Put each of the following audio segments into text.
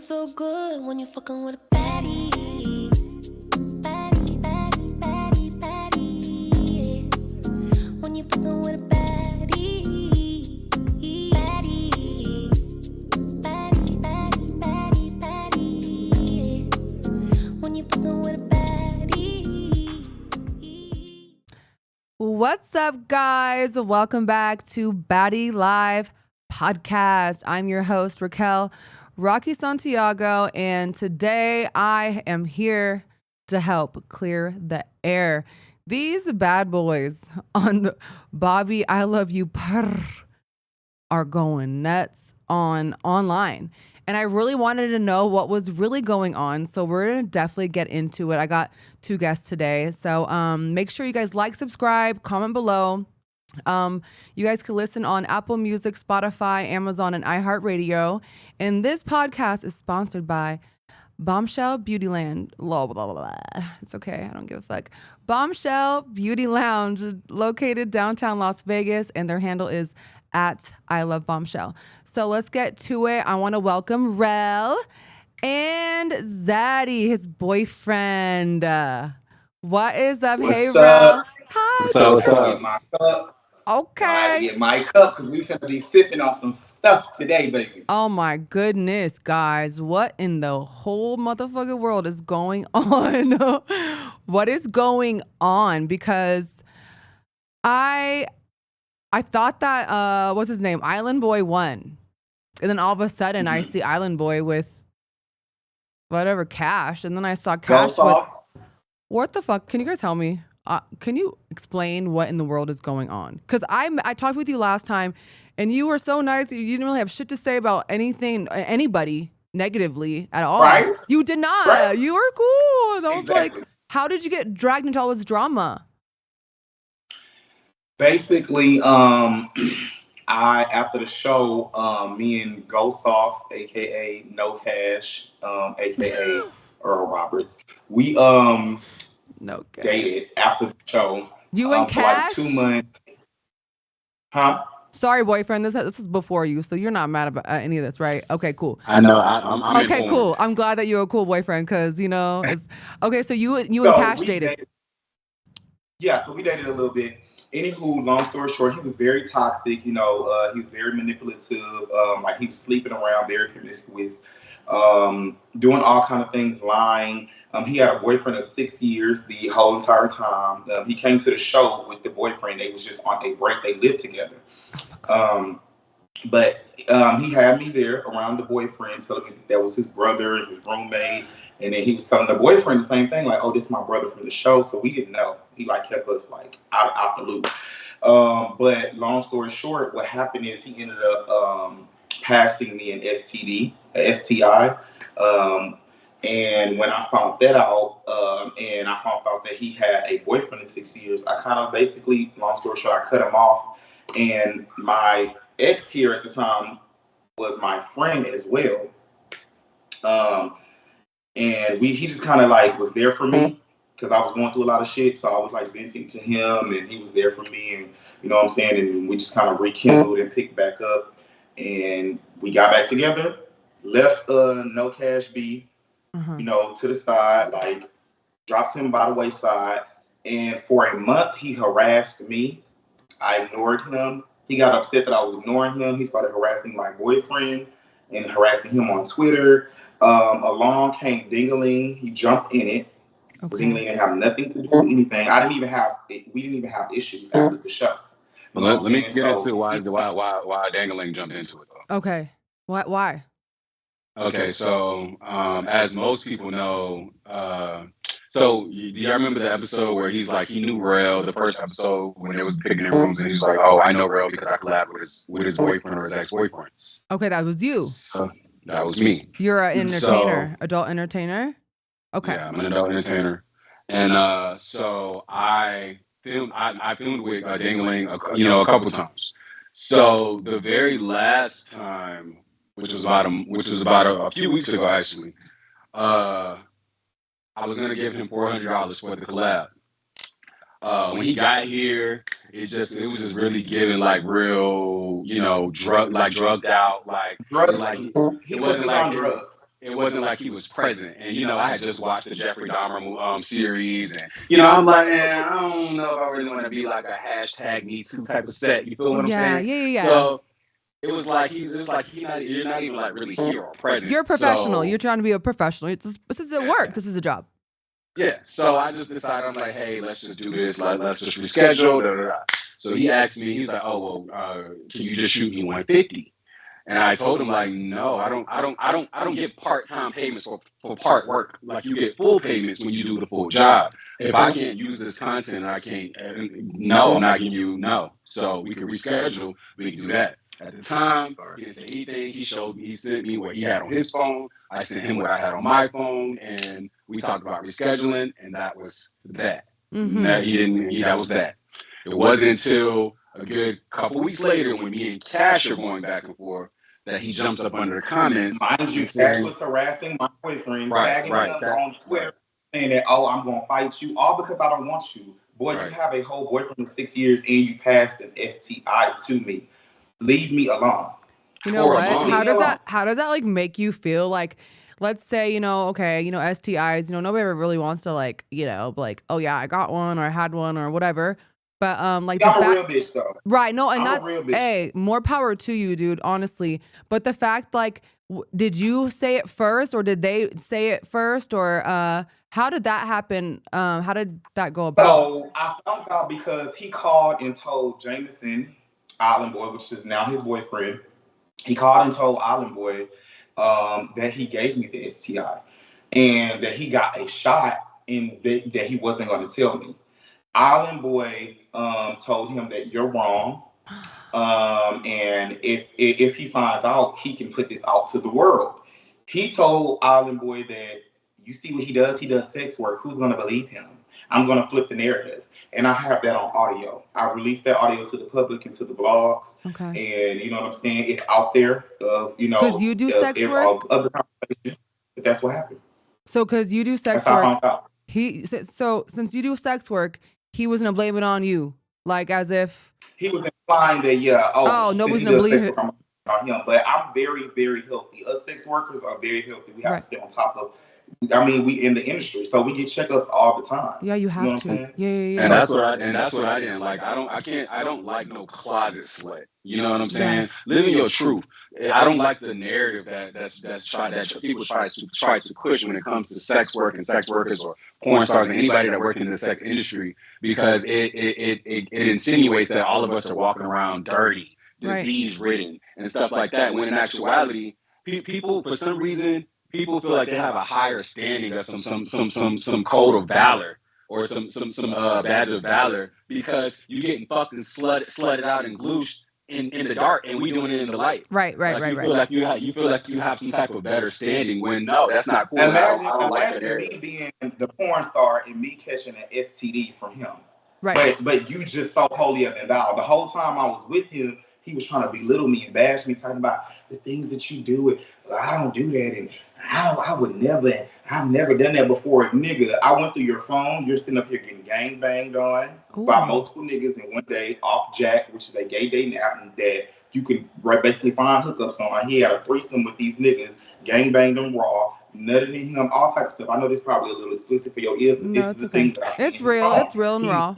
so good when you're fucking with a baddie. Baddie, baddie, baddie, baddie. When you're fucking with a baddie. Baddie. Baddie, baddie, baddie, baddie. When you're fucking with a baddie. What's up, guys? Welcome back to Baddie Live Podcast. I'm your host, Raquel Rocky Santiago, and today I am here to help clear the air. These bad boys on Bobby I Love You are going nuts online. And I really wanted to know what was really going on. So we're going to definitely get into it. I got two guests today. So make sure you guys like, subscribe, comment below. You guys can listen on Apple Music, Spotify, Amazon, and iHeartRadio. And this podcast is sponsored by Bombshell Beautyland. Blah, blah, blah, blah. It's okay. I don't give a fuck. Bombshell Beauty Lounge, located downtown Las Vegas. And their handle is at I Love Bombshell. So let's get to it. I want to welcome Rell and Xaddy, his boyfriend. What is up? What's hey, up? Rell. Hi. What's up? Get my cup. I had to Okay. get my cup because we finna be sipping on some stuff today, baby. Oh my goodness, guys. What in the whole motherfucking world is going on? What is going on? Because I thought that what's his name? Island Boy won. And then all of a sudden I see Island Boy with whatever Cash. And then I saw Cash with what the fuck? Can you guys help me? Can you explain what in the world is going on? Because I talked with you last time, and you were so nice. You didn't really have shit to say about anybody negatively at all. Right? You did not. Right. You were cool. And I was Exactly. like, how did you get dragged into all this drama? Basically, after the show, me and Gonzalez, aka No Cash, aka Earl Roberts, we No. dated after the show. You and For like Cash? 2 months. Huh? Sorry, boyfriend. This is before you, so you're not mad about any of this, right? Okay, cool. I know. I'm Okay, informed. cool. I'm glad that you're a cool boyfriend, because it's okay. So you and So Cash we dated. Yeah, so we dated a little bit. Anywho, long story short, he was very toxic. He was very manipulative. Like he was sleeping around, very promiscuous, doing all kind of things, lying. He had a boyfriend of 6 years the whole entire time. He came to the show with the boyfriend. They was just on a break. They lived together. But he had me there around the boyfriend, telling me that was his brother and his roommate. And then he was telling the boyfriend the same thing, like, oh, this is my brother from the show. So we didn't know. He kept us out the loop. But long story short, what happened is he ended up passing me an STI. And when I found that out, and I found out that he had a boyfriend in 6 years, I kind of basically, long story short, I cut him off. And my ex here at the time was my friend as well. And he just kind of was there for me because I was going through a lot of shit. So I was venting to him, and he was there for me. And you know what I'm saying? And we just kind of rekindled and picked back up. And we got back together, left No Cash be, to the side, dropped him by the wayside. And for a month, he harassed me. I ignored him. He got upset that I was ignoring him. He started harassing my boyfriend and harassing him on Twitter. Along came Dingaling. He jumped in it. Okay. Dingaling didn't have nothing to do with anything. We didn't even have issues after the show. Let me get into why Dangling jumped into it though. Okay. Why? Okay, so as most people know, so do y'all remember the episode where he knew Rell, the first episode when they was picking in rooms, and he was like, oh, I know Rell because I collabed with his boyfriend or his ex-boyfriend. Okay, that was you. So that was me. You're an entertainer, adult entertainer? Okay. Yeah, I'm an adult entertainer. And so I filmed with Dangling a couple times. So the very last time, which was about a few weeks ago actually, I was gonna give him $400 for the collab. When he got here, it was just really giving real, drugged out, Drugs. He it wasn't wasn't on drugs. it wasn't like he was present. And I had just watched the Jeffrey Dahmer series, and I'm like, I don't know if I really want to be like a hashtag Me Too type of set. You feel what I'm Yeah, saying? yeah, yeah, yeah. So you're not even like really here or present. You're a professional. So You're trying to be a professional. This is a work. This is a job. yeah. So I just decided, I'm like, hey, let's just do this. Let's just reschedule. Da, da, da. So he asked me, he's like, oh well, can you just shoot me 150? And I told him, like, no, I don't get part-time payments for part work. Like, you get full payments when you do the full job. If I can't use this content, I can't. No, I'm not giving you no. So we can reschedule. We can do that. At the time, he didn't say anything. He sent me what he had on his phone. I sent him what I had on my phone, and we talked about rescheduling, and that was that. Mm-hmm. That was that. It wasn't until a good couple weeks later, when me and Cash are going back and forth, that he jumps up under the comments. Mind you, Cash was harassing my boyfriend, tagging him on Twitter, saying that, oh, I'm going to fight you, all because I don't want you. Boy, you have a whole boyfriend of 6 years and you passed an STI to me. Leave me alone. You know what? How does that like make you feel? Like, let's say, okay, STIs, nobody ever really wants to like, like, oh yeah, I got one or I had one or whatever. But like I'm a real bitch though. Right, no, and I'm that's hey, more power to you, dude, honestly. But the fact, like, did you say it first or did they say it first, or how did that happen? How did that go about? So I found out because he called and told Jameson Island Boy, which is now his boyfriend. He called and told Island Boy that he gave me the STI and that he got a shot and that he wasn't going to tell me. Island Boy told him that you're wrong, and if he finds out, he can put this out to the world. He told Island Boy that you see what he does sex work. Who's going to believe him? I'm going to flip the narrative. And I have that on audio. I released that audio to the public and to the blogs. Okay. And you know what I'm saying? It's out there because you do sex work? Other conversation, but that's what happened. So because you do sex work, since you do sex work, he was gonna blame it on you, like as if he was implying that nobody's gonna believe it. But I'm very, very healthy. Us sex workers are very healthy. We have to stay on top of. I mean, we in the industry, so we get checkups all the time. Yeah, you have to. Yeah. And that's what I didn't like. I don't like no closet slut. You know what I'm saying? Yeah. Living your truth. I don't like the narrative that people try to push when it comes to sex work and sex workers or porn stars and anybody that work in the sex industry, because it insinuates that all of us are walking around dirty, disease ridden, and stuff like that. When in actuality, people for some reason. People feel like they have a higher standing of some code of valor or some badge of valor because you getting fucking slutted out and glooshed in the dark, and we doing it in the light. Right. You feel like you have some type of better standing when no, that's not cool. Imagine me being the porn star and me catching an STD from him. Right. But you just so holier than thou. The whole time I was with him, he was trying to belittle me and bash me, talking about the things that you do. I don't do that, and I would never. I've never done that before, nigga. I went through your phone. You're sitting up here getting gang banged on by multiple niggas in one day off Jack, which is a gay dating app that you can basically find hookups on. He had a threesome with these niggas, gang banged them raw, nutted in him, all type of stuff. I know this is probably a little explicit for your ears, but no, this is the thing that I it's real. It's real and raw.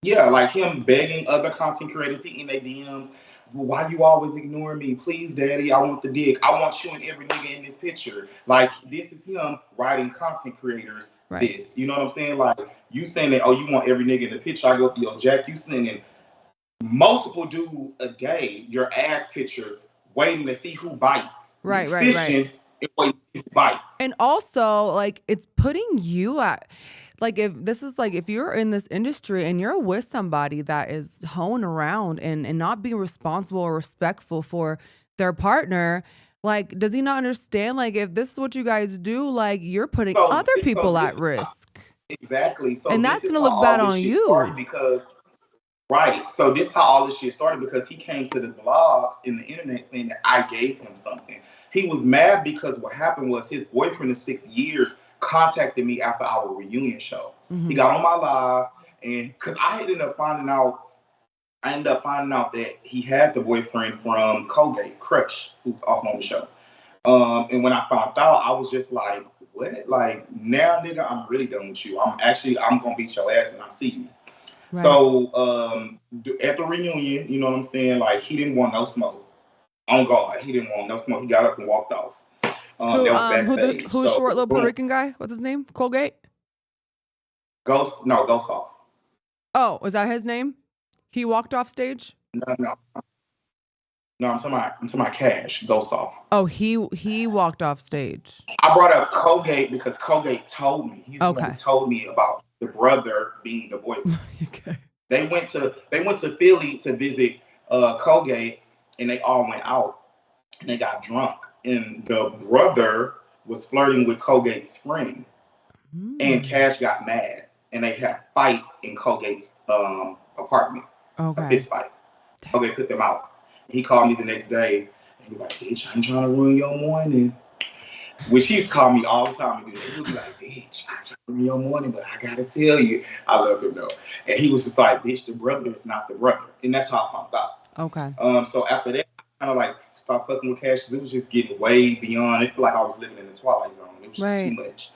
Yeah, like him begging other content creators, he in their DMs. Why you always ignore me? Please, daddy, I want the dick. I want you and every nigga in this picture. Like, this is him writing content creators this. You know what I'm saying? Like, you saying that, you want every nigga in the picture. I go through your Jack. You sending multiple dudes a day, your ass picture, waiting to see who bites. Right. And waiting to see who bites. And also, like, it's putting you at... Like, if you're in this industry and you're with somebody that is hoeing around and not being responsible or respectful for their partner, like, does he not understand? Like, if this is what you guys do, like, you're putting other people at risk. Exactly. So and that's going to look bad on you. So this is how all this shit started, because he came to the blogs in the internet saying that I gave him something. He was mad because what happened was his boyfriend of 6 years contacted me after our reunion show. Mm-hmm. He got on my live, and because I ended up finding out that he had the boyfriend from Colgate, Crush, who's also on the show. And when I found out, I was just like, what? Like, now, nigga, I'm really done with you. I'm gonna beat your ass and I see you. Right. So at the reunion, you know what I'm saying? Like, he didn't want no smoke. On God, he didn't want no smoke. He got up and walked off. That was backstage. Who the So short little Puerto boom, Rican guy? What's his name? Colgate? Ghost off. Oh, is that his name? He walked off stage? No, no, no. I'm talking about Cash. Ghost off. Oh, he walked off stage. I brought up Colgate because Colgate told me. He's the one who Okay. told me about the brother being the boyfriend. Okay. They went to Philly to visit Colgate, and they all went out and they got drunk. And the brother was flirting with Colgate's friend, and Cash got mad, and they had a fight in Colgate's apartment, a Okay. fist fight. Colgate put them out. He called me the next day, and he was like, "Bitch, I ain't trying to ruin your morning." Which he's called me all the time to do that. He'll be like, "Bitch, I tried to ruin your morning, but I gotta tell you, I love him though." And he was just like, "Bitch, the brother is not the brother," and that's how I found out. Okay. So after that, I kind of like stopped fucking with Cash. It was just getting way beyond. It felt like I was living in the twilight zone. It was just too Right. much.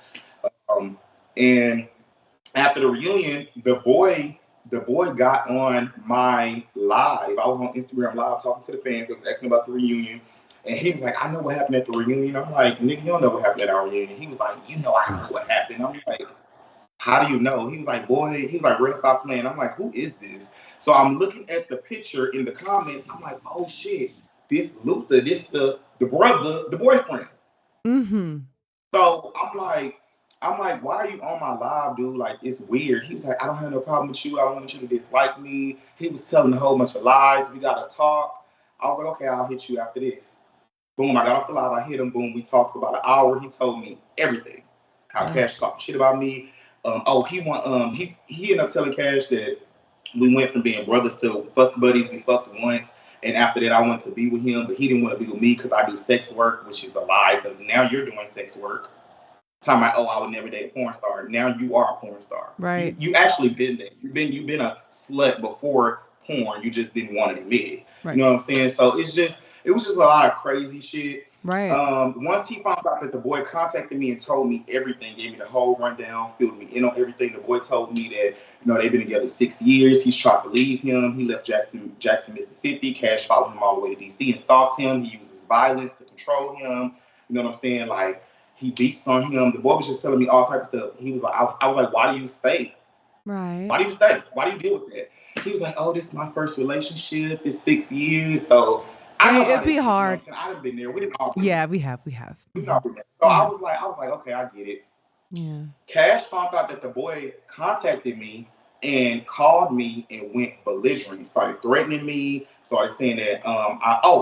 Um, and after the reunion, the boy got on my live. I was on Instagram live talking to the fans. They was asking about the reunion. And he was like, "I know what happened at the reunion." I'm like, "Nigga, you don't know what happened at our reunion." He was like, "You know I know what happened." I'm like, "How do you know?" He was like, "Boy," he was like, "Rell, stop playing." I'm like, "Who is this?" So I'm looking at the picture in the comments. I'm like, "Oh shit, this Luther, this the brother, the boyfriend." Mm-hmm. So I'm like, "Why are you on my live, dude? Like, it's weird." He was like, "I don't have no problem with you. I don't want you to dislike me." He was telling a whole bunch of lies. We gotta talk. I was like, "Okay, I'll hit you after this." Boom, I got off the live. I hit him. Boom, we talked for about an hour. He told me everything. How Damn. Cash talked shit about me. He ended up telling Cash that we went from being brothers to fuck buddies. We fucked once. And after that, I wanted to be with him, but he didn't want to be with me because I do sex work, which is a lie. Because now you're doing sex work. Talking about, "Oh, I would never date a porn star." Now you are a porn star. Right. You actually been there. You've been a slut before porn. You just didn't want to admit it. Right. You know what I'm saying? So it was just a lot of crazy shit. Right. Once he found out that the boy contacted me and told me everything, gave me the whole rundown, filled me in on everything. The boy told me that they've been together 6 years. He's tried to leave him. He left Jackson, Mississippi. Cash followed him all the way to DC and stalked him. He uses violence to control him. You know what I'm saying? Like, he beats on him. The boy was just telling me all type of stuff. He was like, I was like, "Why do you stay? Right. Why do you stay? Why do you deal with that?" He was like, "Oh, this is my first relationship. It's 6 years, so I know how It'd this be is." You know what I'm hard. saying? I done been there. We didn't all been Yeah, there. we have. We Mhm. know been there. So We I have. was like, "Okay, I get it." Yeah. Cash found out that the boy contacted me and called me and went belligerent. He started threatening me, started saying that,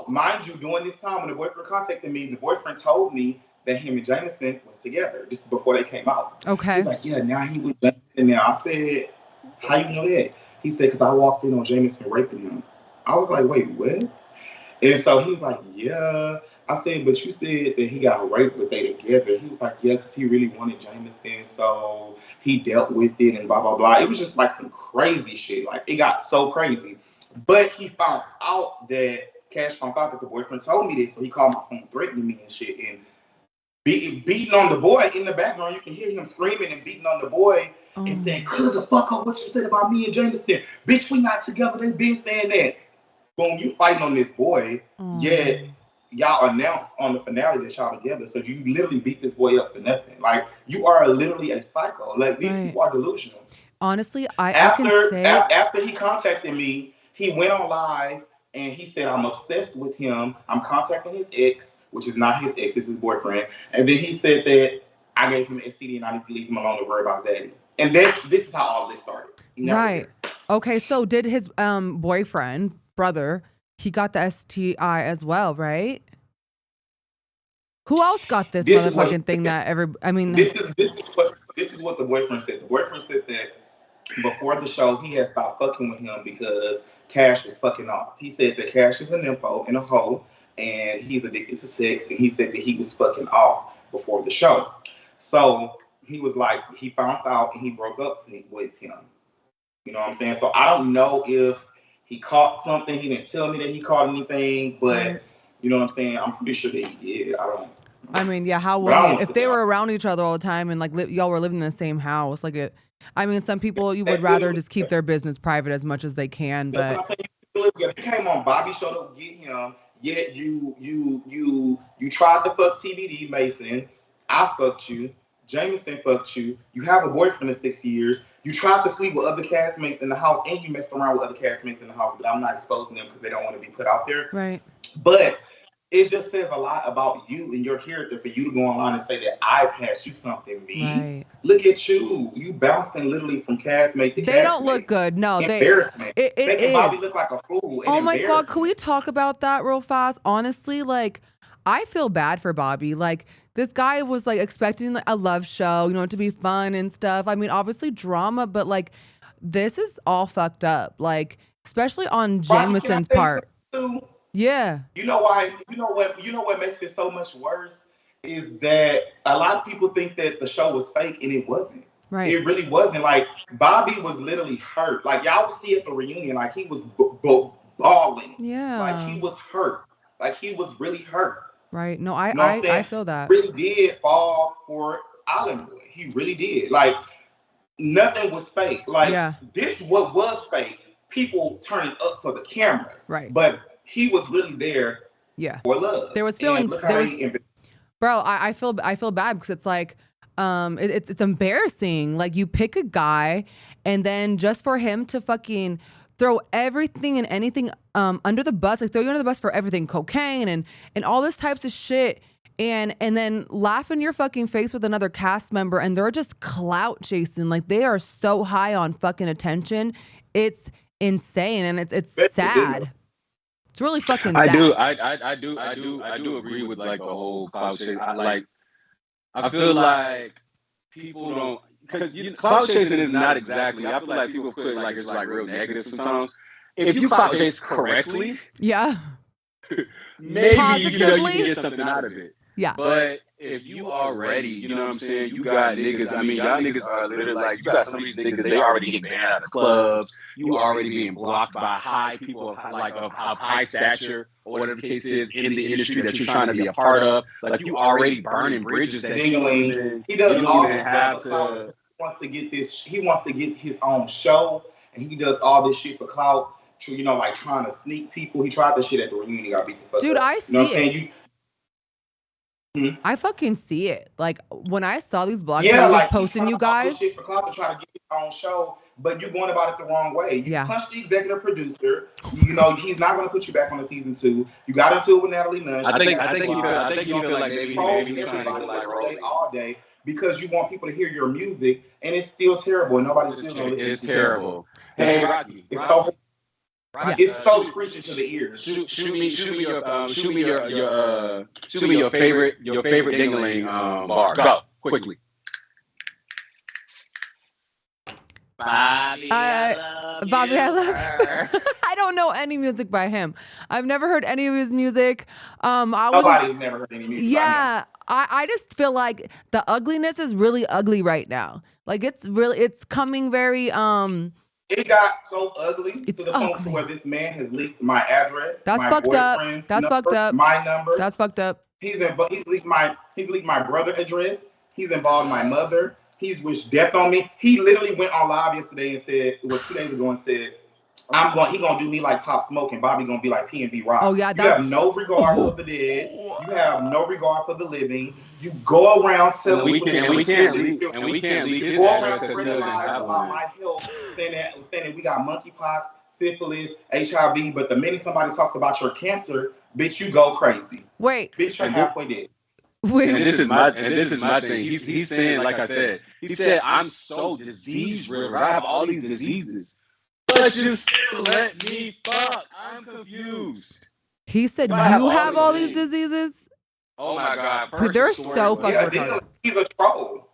mind you, during this time when the boyfriend contacted me, the boyfriend told me that him and Jameson was together. This is before they came out. Okay. He's like, "Yeah, now he with Jameson now." I said, "How you know that?" He said, "Because I walked in on Jameson raping him." I was like, "Wait, what?" And so he's like, "Yeah." I said, "But you said that he got raped, but they together." He was like, "Yeah, because he really wanted Jameson, so he dealt with it and blah blah blah." It was just like some crazy shit. Like, it got so crazy. But he found out that Cash found out that the boyfriend told me this, so he called my phone threatening me and shit and beating on the boy in the background. You can hear him screaming and beating on the boy and saying, "Clear the fuck up what you said about me and Jameson. Bitch, we not together. They been saying that." Boom, you fighting on this boy, yet y'all announced on the finale that y'all together. So you literally beat this boy up for nothing. Like, you are literally a psycho. Like, these Right. people are delusional. Honestly, I can say After he contacted me, he went on live and he said, "I'm obsessed with him. I'm contacting his ex," which is not his ex, it's his boyfriend. And then he said that I gave him an STD and I need to leave him alone to worry about Xaddy. And this is how all this started. Never right. Okay, so did his boyfriend, brother, he got the STI as well, right? Who else got this This is what motherfucking thing that this is what the boyfriend said. The boyfriend said that before the show, he had stopped fucking with him because Cash was fucking off. He said that Cash is an info and a hoe, and he's addicted to sex, and he said that he was fucking off before the show. So he was like, he found out and he broke up with him. You know what I'm saying? So I don't know if he caught something. He didn't tell me that he caught anything, but Right. You know what I'm saying? I'm pretty sure that he did. I don't. I mean, yeah, how But I wouldn't don't you? If they were around each other all the time and like y'all were living in the same house, like it. I mean, some people you would rather just keep their business private as much as they can, That's but what I'm saying. You came on Bobby Show to get him, yet you tried to fuck TBD Mason. I fucked you. Jameson fucked you. You have a boyfriend of 6 years. You tried to sleep with other castmates in the house, and you messed around with other castmates in the house. But I'm not exposing them because they don't want to be put out there. right. But it just says a lot about you and your character for you to go online and say that I passed you something. Me, Right. look at you. You bouncing literally from castmate to castmate. They don't look good. No, Embarrassment. it Making Bobby is. look like a fool. Oh my God, can we talk about that real fast? Honestly, like, I feel bad for Bobby. Like, this guy was like expecting like, a love show, you know, to be fun and stuff. I mean, obviously drama, but like, this is all fucked up. Like, especially on Jameson's part. Yeah. You know why? You know what makes it so much worse is that a lot of people think that the show was fake, and it wasn't. Right. It really wasn't. Like, Bobby was literally hurt. Like, y'all would see at the reunion, like he was bawling. Yeah. Like, he was hurt. Like, he was really hurt. Right. No, You know what I'm saying? I feel that. He really did fall for Island Boy. He really did. Like, nothing was fake. Like, this what was fake. People turning up for the cameras. Right. But he was really there. Yeah. For love. There was feelings. Bro, I feel bad because it's like, it's embarrassing. Like, you pick a guy, and then just for him to fucking throw everything and anything under the bus, like throw you under the bus for everything, cocaine and all this types of shit, and then laugh in your fucking face with another cast member, and they're just clout chasing. Like, they are so high on fucking attention. It's insane, and it's sad. It's really fucking sad. I do agree with like the whole clout chasing. I feel like people don't, because clout chasing is not exactly. I feel like people put it like it's like real negative sometimes. If you clout chase correctly, maybe positively, you can get something out of it. Yeah. But if you already, you know what I'm saying, you got niggas, I mean, y'all niggas are literally like, you got some of these niggas, they already get banned out of clubs, you already being blocked by high people of high stature, or whatever the case is, in the industry that you're trying to be a part of. Like, you already burning bridges that he does all this stuff. He wants to get his own show, and he does all this shit for clout, you know, like trying to sneak people. He tried this shit at the reunion, he got beat the fuck up. Dude, I see it. I fucking see it. Like, when I saw these blog pages like, posting you guys, shit for Clout to try to get his own show, but you're going about it the wrong way. You punched the executive producer. You know, he's not going to put you back on the season 2. You got into it with Natalie Nunn. I think you feel like maybe he's trying to like all day because you want people to hear your music, and it's still terrible, and nobody's still going to listen. It's terrible. Hey, Rocky. It's so. It's so screeching to the ears. Shoot me your favorite dingling bar. Go quickly. Bobby, I love her. I don't know any music by him. I've never heard any of his music. Nobody's never heard any music. Yeah, I just feel like the ugliness is really ugly right now. Like, it's coming very It got so ugly to the point where this man has leaked my address. That's fucked up. That's fucked up. My number. That's fucked up. He's leaked my brother address. He's involved my mother. He's wished death on me. He literally went on live yesterday and said, 2 days ago, and said, he gonna do me like Pop Smoke, and Bobby gonna be like P&B Rock. Oh yeah, you have no regard for the dead. You have no regard for the living. You go around telling people we can't leak his address because he doesn't have one. My health, saying that we got monkeypox, syphilis, HIV, but the minute somebody talks about your cancer, bitch, you go crazy. Wait, bitch, you're halfway dead. And this is my thing. He's saying, like I said, he said, I'm so disease riddled. I have all these diseases. But just let me fuck. I'm confused. He said, you have all these diseases? Oh my God. They're so fucking retarded. He's a troll.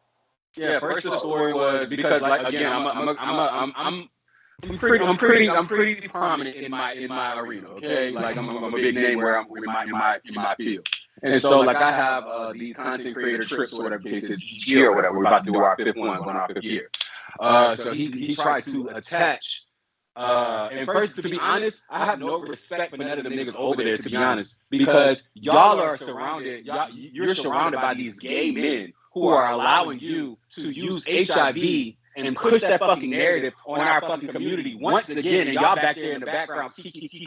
Yeah, first the story was because, like, again, I'm pretty prominent in my arena, okay? Like, I'm a big name where I'm in my field. And so, like, I have these content creator trips or whatever case is each year or whatever. We're about to do our 5th one, going on our 5th year. So he tried to attach And first, to be honest, I have no respect for none of them niggas over there, to be honest, because y'all are surrounded, you're surrounded by these gay men who are allowing you to use HIV and push that fucking narrative on our fucking community once again, and y'all back there in the background, kiki,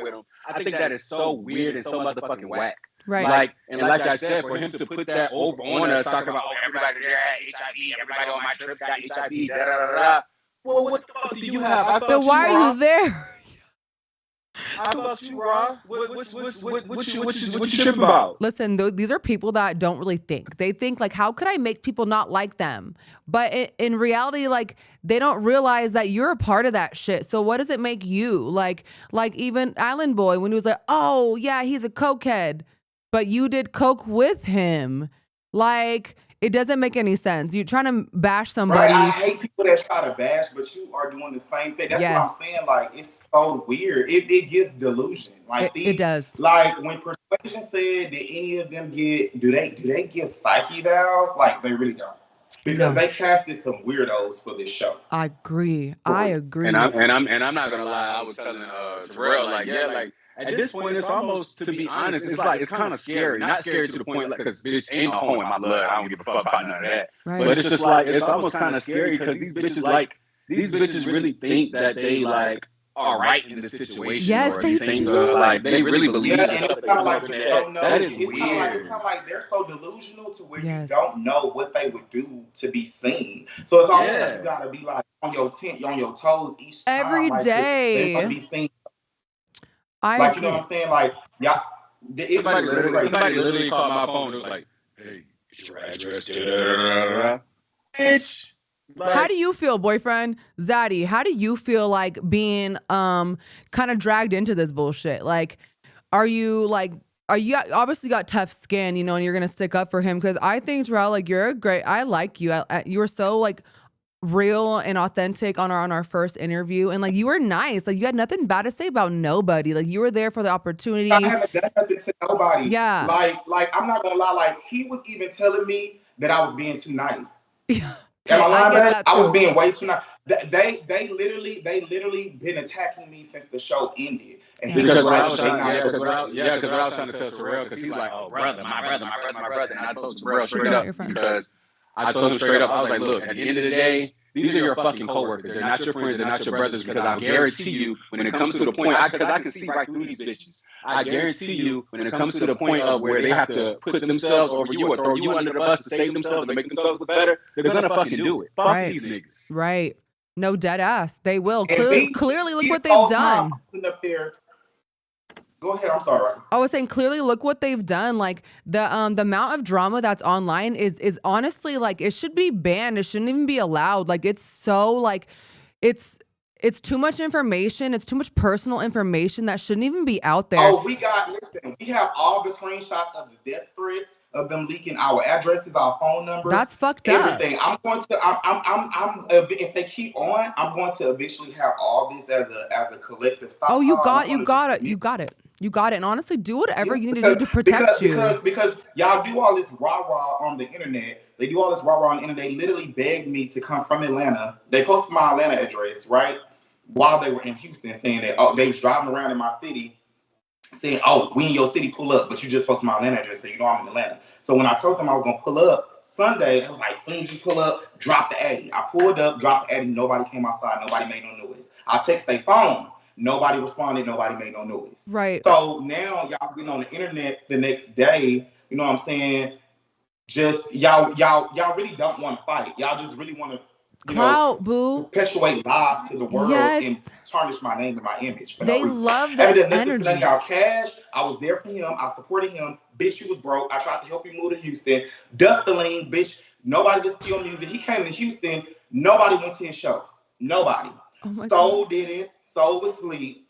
with them. I think that is so weird and so motherfucking whack. Right. Like I said, for him to put that over on us, talking about, oh, everybody there had HIV, everybody on my trips got HIV, da da da da. Well, what the fuck do you have? Then why are you there? I fucked you, Raw. What you tripping about? Listen, these are people that don't really think. They think like, how could I make people not like them? But in reality, like, they don't realize that you're a part of that shit. So what does it make you? Like even Island Boy, when he was like, oh yeah, he's a cokehead, but you did coke with him. Like, it doesn't make any sense. You're trying to bash somebody. Right, I hate people that try to bash, but you are doing the same thing. That's what I'm saying. Like, it's so weird. It gives delusion. Like it does. Like when Persuasion said, did any of them get? Do they get psyche valves? Like, they really don't, because they casted some weirdos for this show. I agree. And I'm not gonna lie. I was telling Rell, like, yeah, like. At this point, it's almost, to be honest, it's like, it's kind of scary. Not scary to the point, like, because bitch ain't no homo in my blood. I don't give a fuck about none of that. Right. But it's just like, it's almost kind of scary because these bitches really think that they, like, are right in the situation. Yes, or they these things are, like, they really believe and stuff it's kind of like they don't know. That is weird. It's kind of like they're so delusional to where you don't know what they would do to be seen. So it's almost like you gotta be like on your toes each time. Every day. They want to be seen. You know what I'm saying? Like, yeah, somebody literally called my phone. It was like, hey, is your address? Bitch. Like, how do you feel, boyfriend? Xaddy, how do you feel like being kind of dragged into this bullshit? Like, are you obviously got tough skin, you know, and you're gonna stick up for him? Because I think, Rell, like, I like you. You were so like real and authentic on our first interview, and like, you were nice. Like, you had nothing bad to say about nobody. Like, you were there for the opportunity. I haven't done nothing to nobody. Yeah. Like I'm not gonna lie. Like, he was even telling me that I was being too nice. Yeah. Am I lying, man? I was being way too nice. They literally been attacking me since the show ended. And because I was trying to tell Terrell, because he was like, oh, brother, my brother. And I told Terrell straight up, because I told him straight up, I was like, look, at the end of the day, these are your fucking coworkers. They're not your friends. They're not your brothers. Because I guarantee you, when it comes to the point, because I can see right through these bitches. I guarantee you, when it comes to the point of where they have to put themselves over you or throw you under the bus to save themselves, to make themselves look better, they're gonna fucking do it. Fuck these niggas. Right. No, dead ass. They will. Clearly, look what they've done. Go ahead. I'm sorry. I was saying, clearly, look what they've done. Like, the amount of drama that's online is honestly, like, it should be banned. It shouldn't even be allowed. Like, it's so, like, it's too much information. It's too much personal information that shouldn't even be out there. Oh, we have all the screenshots of the death threats, of them leaking our addresses, our phone numbers. That's fucked everything. I'm if they keep on, I'm going to eventually have all this as a collective stop. Oh, you got it. And honestly, do whatever you need to do to protect you. Because y'all do all this rah-rah on the internet. They do all this rah-rah on the internet. They literally begged me to come from Atlanta. They posted my Atlanta address, right? While they were in Houston, saying that, oh, they was driving around in my city, saying, oh, we in your city, pull up. But you just posted my Atlanta address, so you know I'm in Atlanta. So when I told them I was going to pull up Sunday, it was like, as soon as you pull up, drop the Addy. I pulled up, dropped the Addy. Nobody came outside. Nobody made no noise. I text their phone. Nobody responded. Nobody made no noise. Right. So now y'all getting on the internet the next day. You know what I'm saying? Just y'all really don't want to fight. Y'all just really want to Clout, boo. Perpetuate lies to the world and tarnish my name and my image. They love that energy. Y'all cash. I was there for him. I supported him. Bitch, you was broke. I tried to help you move to Houston. Dustin, bitch. Nobody could steal music. He came to Houston. Nobody went to his show. Nobody. Soul did it. Soul was asleep.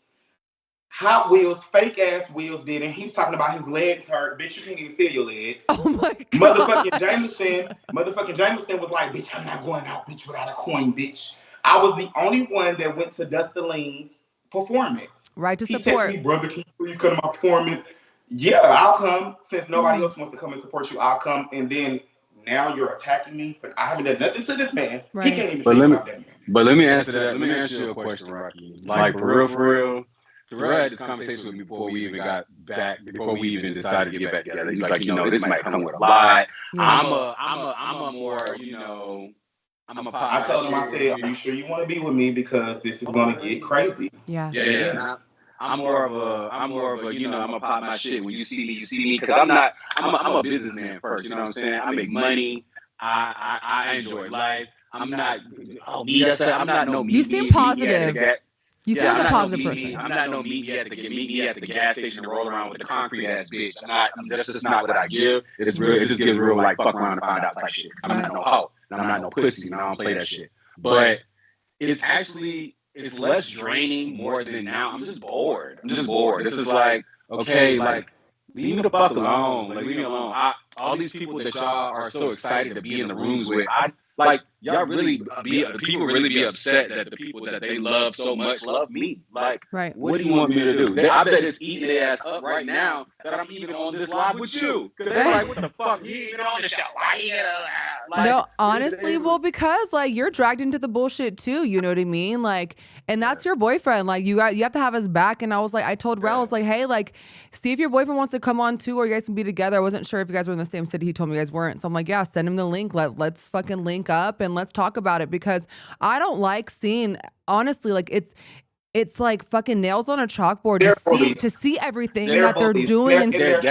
Hot Wheels, fake ass wheels did it. He was talking about his legs hurt. Bitch, you can't even feel your legs. Oh my God. Motherfucking Jameson was like, bitch, I'm not going out, bitch, without a coin, bitch. I was the only one that went to Dustin performance. Right, to support. He texted me, brother, can you please come to my performance? Yeah, I'll come. Since nobody else wants to come and support you, I'll come. And then now you're attacking me, but I haven't done nothing to this man. Right. He can't even say about that man. But let me answer that. Let me answer you a question, Rocky. Like for real. Terrell had this conversation with me before we even got back, before we even decided to get back together. He's like, this might come with a lot. Yeah. I'm a more, I'm a I told him, I said, are you sure you want to be with me? Because this is going to get crazy. Yeah. Yeah. I'm more of a, I'm gonna pop my shit. When you see me, because I'm a businessman first. You know what I'm saying? I make money. I enjoy life. I'm not, I'm not no meat. You seem positive. You seem like a positive person. I'm not no meet me at the gas station and roll around with the concrete ass bitch. That's just not what I give. It's real. It just gives real like fuck around and find out type shit. I'm not no hoe. I'm not no pussy. And I don't play that shit. But it's less draining more than now. I'm just bored. This is like, okay, like leave me the fuck alone. Like leave me alone. All these people that y'all are so excited to be in the rooms with, y'all really people really be upset that the people that they love so much love me. Like, right. What do you want me to do? I bet it's eating their ass up right now that I'm even on this live with you. Because they're like, what the fuck? You even on the show? No, honestly, well, because like you're dragged into the bullshit too. You know what I mean? Like, and that's your boyfriend. Like you have to have his back. And I was like, I told Rell, I was like, hey, like, see if your boyfriend wants to come on too, or you guys can be together. I wasn't sure if you guys were in the same city. He told me you guys weren't. So I'm like, yeah, send him the link. Let's fucking link up and let's talk about it, because I don't like seeing, honestly, like it's like fucking nails on a chalkboard to see everything that they're doing. And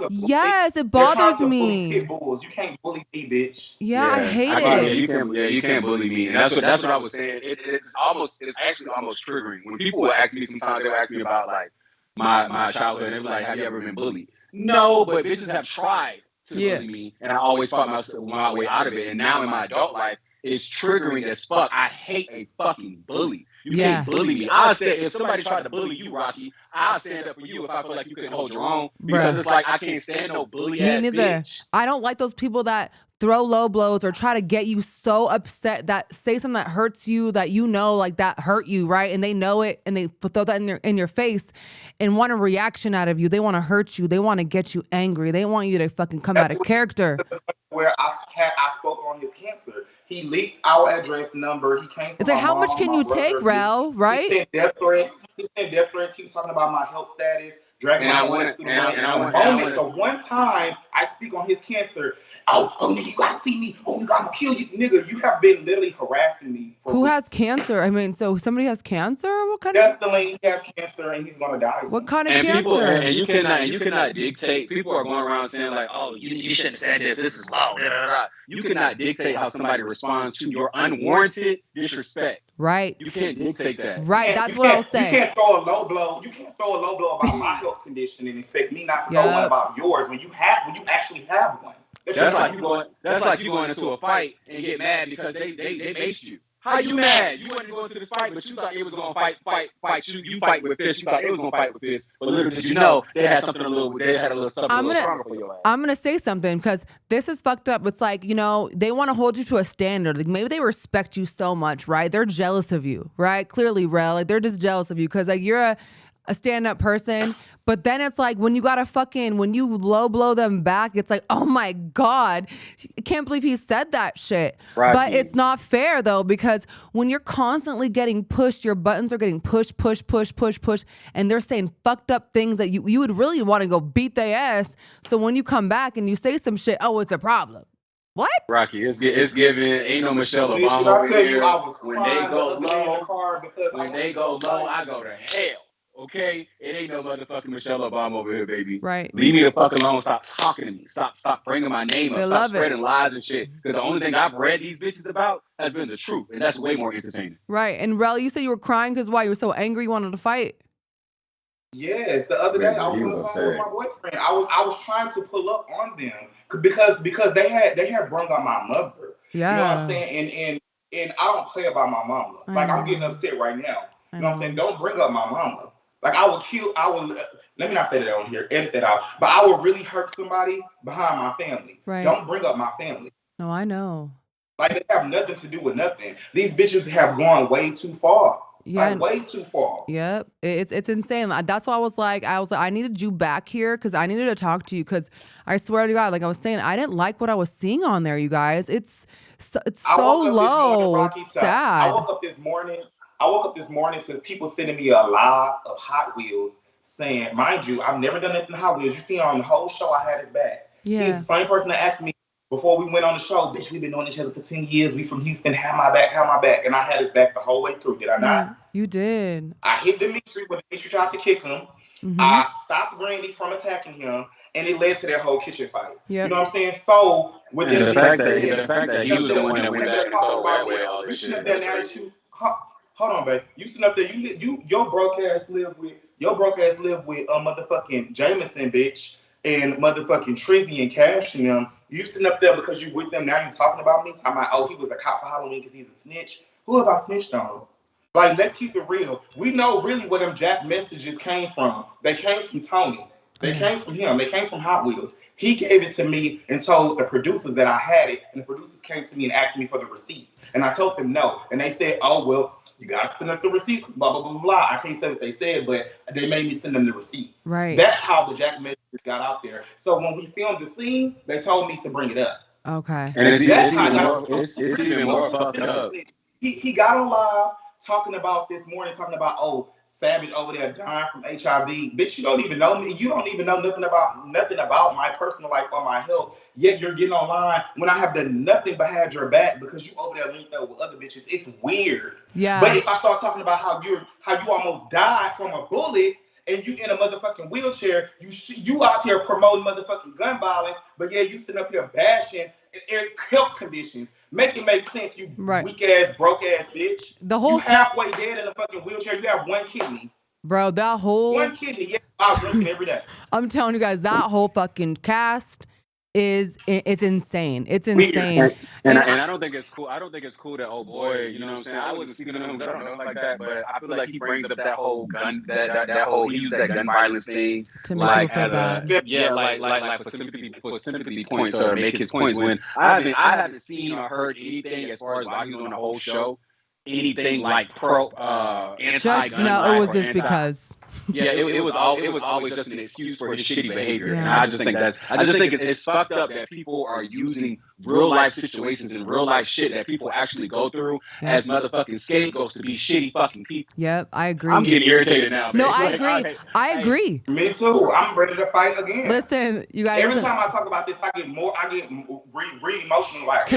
yes, it bothers me. You can't bully me, bitch. Yeah, I hate it. You can't bully me. And that's what I was saying. It's actually almost triggering. When people will ask me sometimes, they'll ask me about like my childhood, and they're like, have you ever been bullied? No, but bitches have tried to bully me, and I always fought my way out of it. And now in my adult life, it's triggering as fuck. I hate a fucking bully. You can't bully me. If somebody tried to bully you, Rocky, I'll stand up for you if I feel like you couldn't hold your own. Because it's like, I can't stand no bully ass bitch. I don't like those people that throw low blows or try to get you so upset, that say something that hurts you, that you know, like that hurt you, right? And they know it, and they throw that in your face and want a reaction out of you. They want to hurt you. They want to get you angry. They want you to fucking come out of character. Where I spoke on his cancer. He leaked our address number. He came. It's like, how much can you take, Rell? Right? He sent death threats. He was talking about my health status. Dragging my wife through the one time I speak on his cancer. Oh, nigga, you gotta see me. Oh, nigga, I'm gonna kill you, nigga. You have been literally harassing me. Who has cancer? I mean, so somebody has cancer? What kind of? He has cancer and he's gonna die. What kind of cancer? And you cannot dictate. People are going around saying like, oh, you shouldn't have said this. This is low. You cannot dictate how somebody responds to your unwarranted disrespect. Right. You can't dictate that. Right. That's what I was saying. You can't throw a low blow. You can't throw a low blow about my health condition and expect me not to throw one about yours when you actually have one. That's like you going into a fight and get mad because they maced you. How you mad? You wanted to go into this fight, but you thought it was gonna fight you. You fight with fists. You thought it was gonna fight with fists. But little did you know they had a little stronger for your ass. I'm gonna say something, because this is fucked up. It's like, you know, they want to hold you to a standard. Like maybe they respect you so much, right? They're jealous of you, right? Clearly, Rell, like they're just jealous of you because like you're a stand-up person, but then it's like when you low blow them back, it's like, oh my God, I can't believe he said that shit. Right. But it's not fair though, because when you're constantly getting pushed, your buttons are getting pushed, and they're saying fucked up things that you would really want to go beat their ass. So when you come back and you say some shit, oh, it's a problem. What? Rocky, it's giving. Ain't no Michelle Obama over here. When they go low, I go to hell. Okay, it ain't no motherfucking Michelle Obama over here, baby. Right. Leave me the fuck alone. Stop talking to me. Stop bringing my name up. Stop spreading lies and shit. Because the only thing I've read these bitches about has been the truth, and that's way more entertaining. Right. And Rell, you said you were crying because why? You were so angry you wanted to fight. Yes, the other day I was on the phone with my boyfriend. I was trying to pull up on them because they had brung up my mother. Yeah. You know what I'm saying? And I don't play about my mama. Like I'm getting upset right now. You know what I'm saying? Don't bring up my mama. Like let me not say that on here, edit that out. But I would really hurt somebody behind my family. Right. Don't bring up my family. No, I know. Like they have nothing to do with nothing. These bitches have gone way too far. Yeah, like, way too far. Yep, it's insane. That's why I was like, I needed you back here because I needed to talk to you because I swear to God, like I was saying, I didn't like what I was seeing on there, you guys. It's it's I so woke up this morning, low. It's Rocky. I sad. woke up this morning. I woke up this morning to people sending me a lot of Hot Wheels saying, mind you, I've never done anything Hot Wheels. You see on the whole show, I had his back. He's Yeah. the same person that asked me before we went on the show, bitch, we've been knowing each other for 10 years. We from Houston, have my back, have my back. And I had his back the whole way through. Did I not? You did. I hit Dimitri when Dimitri tried to kick him. Mm-hmm. I stopped Randy from attacking him, and it led to that whole kitchen fight. Yep. You know what I'm saying? So, with And that the being fact said, that he was the one that went back and told about Red all you this sitting up shit. there That's now that crazy. you hold on, babe. You sitting up there, your broke ass live with motherfucking Jameson, bitch, and motherfucking Trizzy and Cash and them. You sitting up there because you with them. Now you talking about me, talking about, oh, he was a cop for Halloween because he's a snitch. Who have I snitched on? Like, let's keep it real. We know really where them Jack messages came from. They came from Tony. They came from him. They came from Hot Wheels. He gave it to me and told the producers that I had it, and the producers came to me and asked me for the receipts. And I told them no. And they said, oh, well, you got to send us the receipts, blah, blah, blah, blah. I can't say what they said, but they made me send them the receipts. Right. That's how the Jack messages got out there. So when we filmed the scene, they told me to bring it up. Okay. And it's even more fucked up. He got on live talking about this morning, talking about, oh, Savage over there dying from HIV. Bitch, you don't even know me. You don't even know nothing about my personal life or my health. Yet you're getting online when I have done nothing but had your back because you over there linked up with other bitches. It's weird. Yeah. But if I start talking about how you almost died from a bullet and you in a motherfucking wheelchair, you out here promoting motherfucking gun violence, but yeah, you sitting up here bashing health conditions. Make it make sense, you weak ass, broke ass bitch. The whole you halfway dead in a fucking wheelchair. You have one kidney. Bro, that whole one kidney. Yeah, I'm drinking every day. I'm telling you guys, that whole fucking cast it's insane. It's insane. And I don't think it's cool. I don't think it's cool that boy, you know what I'm saying? I wasn't speaking to him because I don't know him like that, but I feel like he brings up that whole gun, that whole he used that gun violence thing to make like people feel bad. like for sympathy points or make his points. When I haven't seen or heard anything as far as while he was on the whole show. Anything like pro anti-gun. No, it was just because. Yeah, it was always just an excuse for his shitty behavior. And I just think it's fucked up that people are using real life situations and real life shit that people actually go through as motherfucking scapegoats to be shitty fucking people. Yep, I agree. I'm getting irritated now. No, I agree. I agree. Me too. I'm ready to fight again. Listen, you guys. Every time I talk about this, I get re-emotional. Like,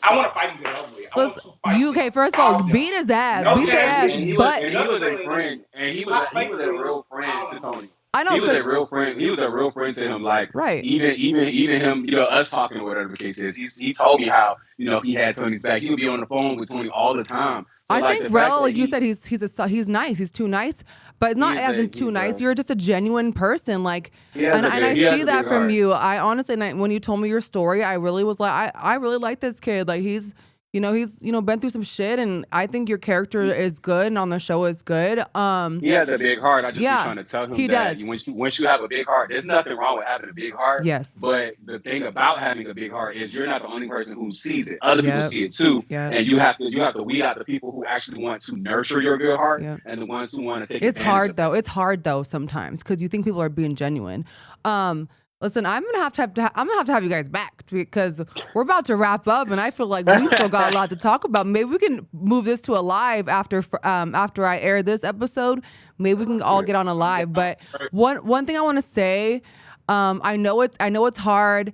I want to fight him to the ugly. First of all, beat his ass. Beat their ass. But he was a friend, and he was a real friend to Tony. I know he was a real friend. He was a real friend to him. Like even him, us talking or whatever the case is. He told me how he had Tony's back. He would be on the phone with Tony all the time. So I think Rell, like you said, he's nice. He's too nice, but it's not as in too nice. You're just a genuine person, like, and I see that from you. I honestly, when you told me your story, I really was like, I really like this kid. Like he's been through some shit, and I think your character is good, and on the show is good. He has a big heart. I just be trying to tell him he that does. Once you have a big heart, there's nothing wrong with having a big heart. Yes. But the thing about having a big heart is you're not the only person who sees it. Other people see it too, and you have to weed out the people who actually want to nurture your good heart and the ones who want to take. It's hard though. It's hard though sometimes because you think people are being genuine. Listen, I'm gonna have to have you guys back because we're about to wrap up, and I feel like we still got a lot to talk about. Maybe we can move this to a live after I air this episode. Maybe we can all get on a live. But one thing I want to say, I know it's hard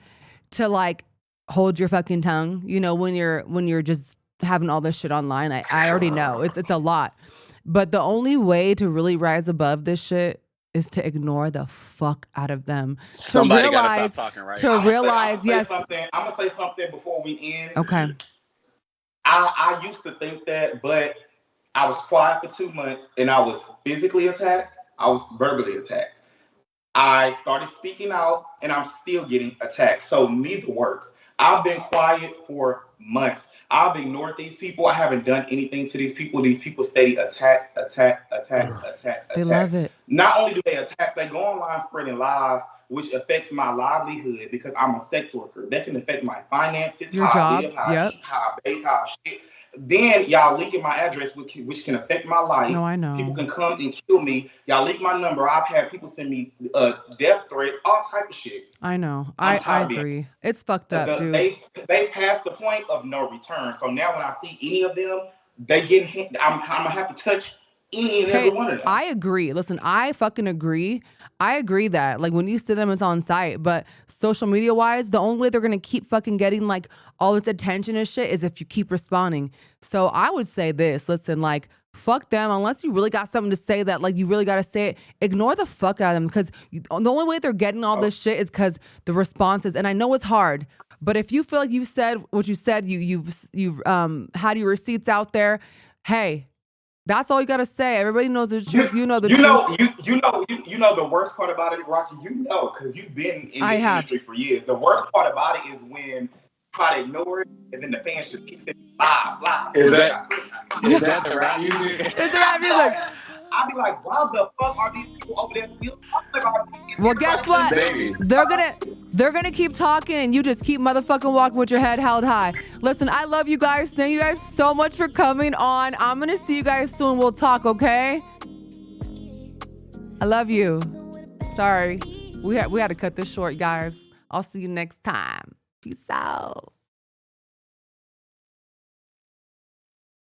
to like hold your fucking tongue. When you're just having all this shit online. I already know it's a lot, but the only way to really rise above this shit is to ignore the fuck out of them. Somebody gotta stop talking, right? I'm gonna say something before we end. Okay. I used to think that, but I was quiet for 2 months and I was physically attacked. I was verbally attacked. I started speaking out and I'm still getting attacked. So neither works. I've been quiet for months. I've ignored these people. I haven't done anything to these people. These people steady attack. They love it. Not only do they attack, they go online spreading lies, which affects my livelihood because I'm a sex worker. That can affect my finances, your how job, I live, how I eat, how I bathe, how I shit. Then y'all leaking my address, which can affect my life. No, I know. People can come and kill me. Y'all leak my number. I've had people send me death threats, all type of shit. I know. I agree. It's fucked up, dude. They passed the point of no return. So now when I see any of them, they get hit. I'm gonna have to touch any and every one of them. I agree. Listen, I fucking agree. I agree that like when you see them, it's on site. But social media wise, the only way they're gonna keep fucking getting like all this attention and shit is if you keep responding. So I would say this. Listen, like fuck them. Unless you really got something to say that like you really gotta say it, ignore the fuck out of them because the only way they're getting all this shit is because the responses. And I know it's hard. But if you feel like you said what you said, you've had your receipts out there, hey, that's all you gotta say. Everybody knows the truth. You know the truth. You know the worst part about it, Rocky. You know, because you've been in this industry for years. The worst part about it is when try to ignore it, and then the fans just keep saying blah. Is that the rap music? It's the rap music. I'd be like, why the fuck are these people over there still talking about this? Well, guess what? Baby. They're gonna keep talking, and you just keep motherfucking walking with your head held high. Listen, I love you guys. Thank you guys so much for coming on. I'm gonna see you guys soon. We'll talk, okay? I love you. Sorry, we had to cut this short, guys. I'll see you next time. Peace out.